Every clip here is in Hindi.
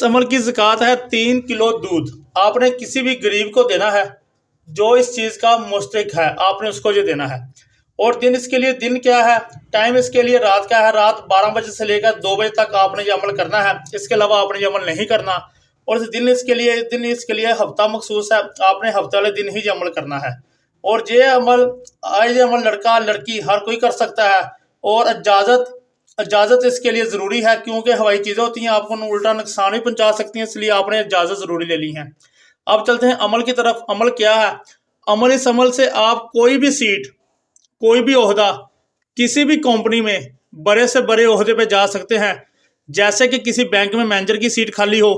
इस अमल की ज़कात है 3 किलो दूध। आपने किसी भी गरीब को देना है जो इस चीज़ का मुस्तहिक है, आपने उसको ये देना है। और दिन इसके लिए, दिन क्या है, टाइम इसके लिए रात का है। रात 12 बजे से लेकर 2 बजे तक आपने ये अमल करना है, इसके अलावा आपने ये अमल नहीं करना। और दिन इसके लिए हफ्ता मखसूस है, आपने हफ्ते वाले दिन ही ये अमल करना है। और ये अमल लड़का लड़की हर कोई कर सकता है। और इजाज़त इसके लिए ज़रूरी है, क्योंकि हवाई चीज़ें होती हैं, आपको उल्टा नुकसान भी पहुंचा सकती हैं, इसलिए आपने इजाज़त ज़रूरी ले ली है। अब चलते हैं अमल की तरफ। अमल क्या है? इस अमल से आप कोई भी सीट, कोई भी ओहदा, किसी भी कंपनी में बड़े से बड़े ओहदे पे जा सकते हैं। जैसे कि किसी बैंक में मैनेजर की सीट खाली हो,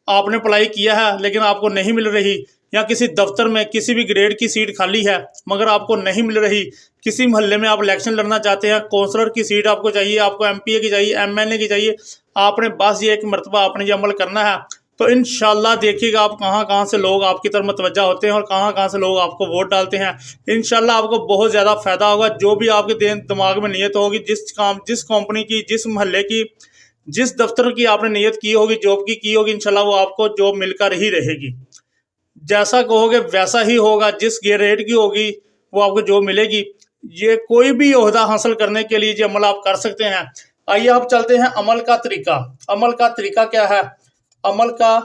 आपने अप्लाई किया है लेकिन आपको नहीं मिल रही, या किसी दफ्तर में किसी भी ग्रेड की सीट खाली है मगर आपको नहीं मिल रही, किसी मोहल्ले में आप इलेक्शन लड़ना चाहते हैं, कौंसलर की सीट आपको चाहिए, आपको एमपीए की चाहिए, एमएलए की चाहिए, आपने बस ये एक मरतबा आपने ये अमल करना है। तो इंशाल्लाह देखिएगा आप कहाँ से लोग आपकी तरफ मतवज्जा होते हैं और कहाँ से लोग आपको वोट डालते हैं। इंशाल्लाह आपको बहुत ज़्यादा फ़ायदा होगा। जो भी आपके दिमाग में नीयत होगी, जिस कंपनी की, जिस मोहल्ले की, जिस दफ्तर की आपने नीयत की होगी, जॉब की होगी, इंशाल्लाह वो आपको जॉब मिलकर ही रहेगी। जैसा कहोगे वैसा ही होगा, जिस रेट की होगी वो आपको जॉब मिलेगी। ये कोई भी ओहदा हासिल करने के लिए ये अमल आप कर सकते हैं। आइए अब चलते हैं अमल का तरीका। अमल का तरीका क्या है? अमल का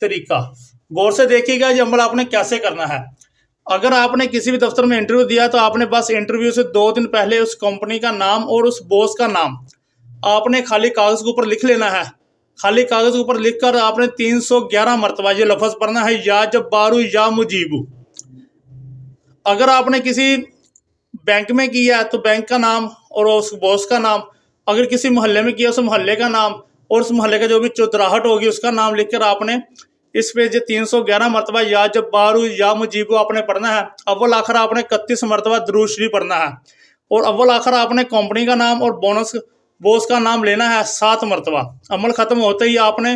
तरीका गौर से देखिएगा, ये अमल आपने कैसे करना है। अगर आपने किसी भी दफ्तर में इंटरव्यू दिया तो आपने बस इंटरव्यू से 2 दिन पहले उस कंपनी का नाम और उस बॉस का नाम आपने खाली कागज़ के ऊपर लिख लेना है। खाली कागज़ के ऊपर लिखकर आपने 311 मरतबा ये लफ्ज़ पढ़ना है, या जब्बारू या मुजीबू। अगर आपने किसी बैंक में किया है तो बैंक का नाम और उस बॉस का नाम, अगर किसी मोहल्ले में किया उस मोहल्ले का नाम और उस मोहल्ले का जो भी चौधराहट होगी उसका नाम लिखकर आपने इस पे जो 311 मरतबा या जब्बारू या मुजीबू आपने पढ़ना है। अव्वल आखिर आपने 31 मरतबा दुरूद शरीफ पढ़ना है। और अव्वल आखिर आपने कंपनी का नाम और बॉस का नाम लेना है 7 मरतबा। अमल ख़त्म होते ही आपने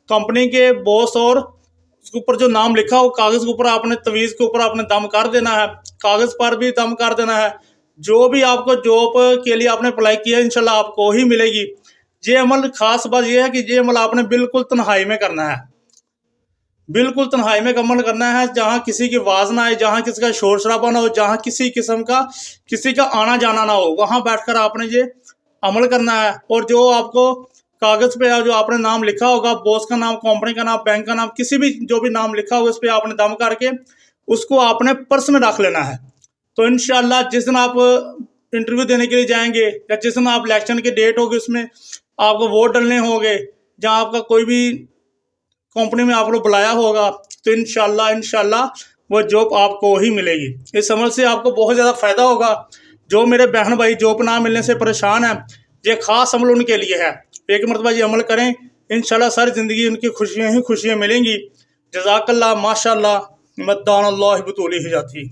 कंपनी के बॉस और उसके ऊपर जो नाम लिखा हो कागज़ के ऊपर आपने, तवीज़ के ऊपर आपने दम कर देना है, कागज़ पर भी दम कर देना है। जो भी आपको जॉब के लिए आपने अप्लाई किया इंशाल्लाह आपको ही मिलेगी। ये अमल खास बात यह है कि ये अमल आपने बिल्कुल तन्हाई में करना है, बिल्कुल तन्हाई में अमल करना है, जहाँ किसी की आवाज़ ना आए, जहाँ किसी का शोर शराबा ना हो, जहाँ किसी किस्म का किसी का आना जाना ना हो, वहाँ बैठकर आपने ये अमल करना है। और जो आपको कागज़ पे जो आपने नाम लिखा होगा, बॉस का नाम, कंपनी का नाम, बैंक का नाम, किसी भी जो भी नाम लिखा होगा उस पर आपने दम करके उसको आपने पर्स में रख लेना है। तो इंशाल्लाह जिस दिन आप इंटरव्यू देने के लिए जाएंगे या जिस दिन आप इलेक्शन की डेट होगी उसमें आपको वोट डालने होंगे, जहाँ आपका कोई भी कंपनी में आपको बुलाया होगा, तो इंशाल्लाह वो जॉब आपको ही मिलेगी। इस अमल से आपको बहुत ज़्यादा फ़ायदा होगा। जो मेरे बहन भाई जॉब ना मिलने से परेशान हैं, ये ख़ास अमल उनके लिए है। एक मरतबा ये अमल करें, इंशाल्लाह सारी ज़िंदगी उनकी खुशियाँ ही खुशियाँ मिलेंगी। जज़ाकल्लाह, माशाअल्लाह, मद्दान अल्लाह बतूली ही जाती।